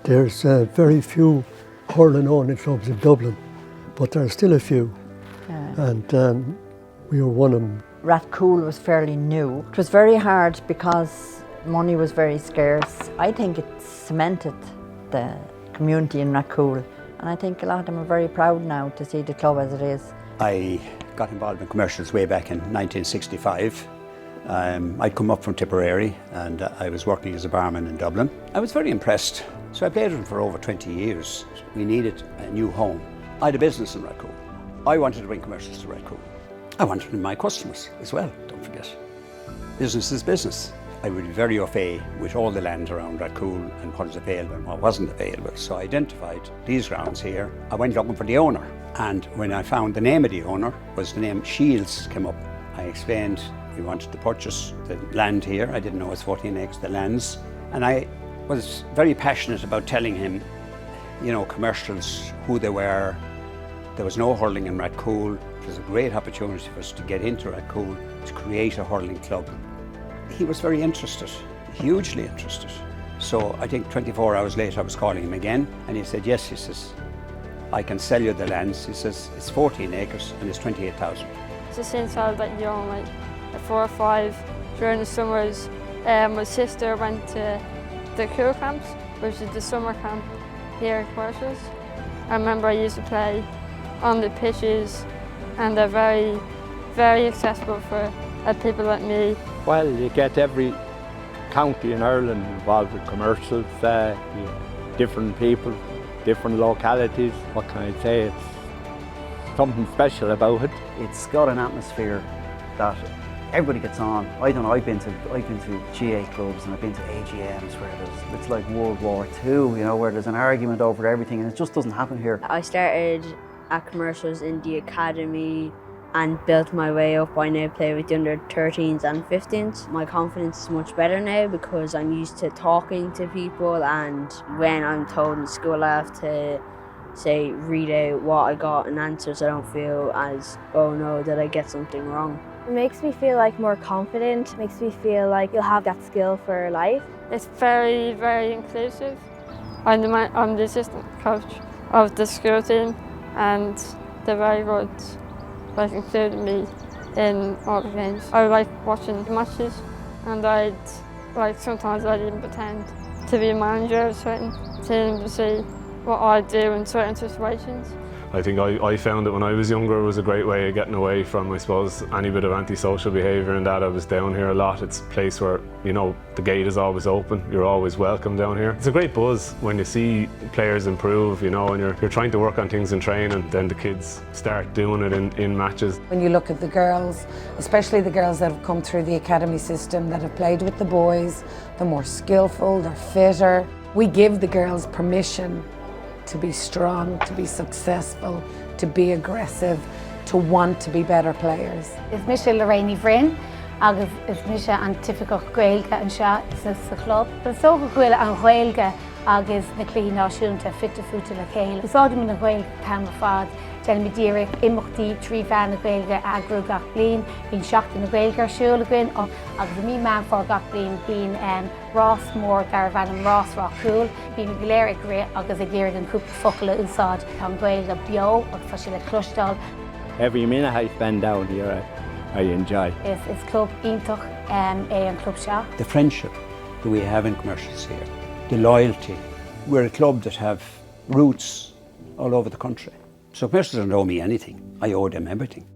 There's very few hurling-only clubs in Dublin, but there are still a few, and we were one of them. Rathcoole was fairly new. It was very hard because money was very scarce. I think it cemented the community in Rathcoole, and I think a lot of them are very proud now to see the club as it is. I got involved in commercials way back in 1965. I'd come up from Tipperary and I was working as a barman in Dublin. I was very impressed, so I played with them for over 20 years. We needed a new home. I had a business in Rathcoole. I wanted to bring commercials to Rathcoole. I wanted to bring my customers as well, don't forget. Business is business. I would be very au fait with all the land around Rathcoole and what was available and what wasn't available. So I identified these grounds here. I went looking for the owner, and when I found the name of the owner was the name Shields came up. I explained we wanted to purchase the land here. I didn't know it was 14 acres, the lands. And I was very passionate about telling him, you know, commercials, who they were. There was no hurling in Rathcoole. It was a great opportunity for us to get into Rathcoole, to create a hurling club. He was very interested, hugely interested. So I think 24 hours later I was calling him again, and he said, yes, he says, I can sell you the lands. He says, it's 14 acres and it's 28,000. So since I was like young, like 4 or 5, during the summers, my sister went to the Cool Camps, which is the summer camp here at Commercials. I remember I used to play on the pitches, and they're very, very accessible for people like me. Well, you get every county in Ireland involved with commercials, different people, different localities. What can I say? It's something special about it. It's got an atmosphere that everybody gets on. I don't know, I've been to GA clubs and I've been to AGMs where it's like World War II, you know, where there's an argument over everything, and it just doesn't happen here. I started at Commercials in the academy and built my way up. I now play with the under 13s and 15s. My confidence is much better now because I'm used to talking to people, and when I'm told in school I have to say, read out what I got and answers, I don't feel as, oh no, did I get something wrong? It makes me feel like more confident, it makes me feel like you'll have that skill for life. It's very, very inclusive. I'm the assistant coach of the school team, and they're very good, like including me in all the games. I like watching the matches, and sometimes I'd even pretend to be a manager of certain teams to see what I do in certain situations. I think I found that when I was younger it was a great way of getting away from, I suppose, any bit of antisocial behaviour and that. I was down here a lot. It's a place where, you know, the gate is always open. You're always welcome down here. It's a great buzz when you see players improve, you know, and you're trying to work on things in training, and then the kids start doing it in matches. When you look at the girls, especially the girls that have come through the academy system, that have played with the boys, they're more skillful, they're fitter. We give the girls permission to be strong, to be successful, to be aggressive, to want to be better players. Is Michelle Lorraine Vryn, agus is Michelle an tífico Gaeilge an seo is sa club. But so go Gaeilge an Gaeilge agus na clí náisiúnta fitte fúta le chéile. Is ádim na Gaeilge tam fad, Jen mi díric imachtaí trí bhean na Gaeilge agrú gach blin, bhín seachtain na Gaeilge ar siúla gin, agus mí man for gach blin bhín Ross mór gar bhean an Ross Rathcoole, bhín mi gléiric ré agus a ggéirigh an cúpa focaile úsáid an Gaeilge bio agus fa si le clúistáil. Every minute I spend down here, I enjoy. It's club ítach an club seo. The friendship that we have in commercials here, the loyalty. We're a club that have roots all over the country. So commercials don't owe me anything. I owe them everything.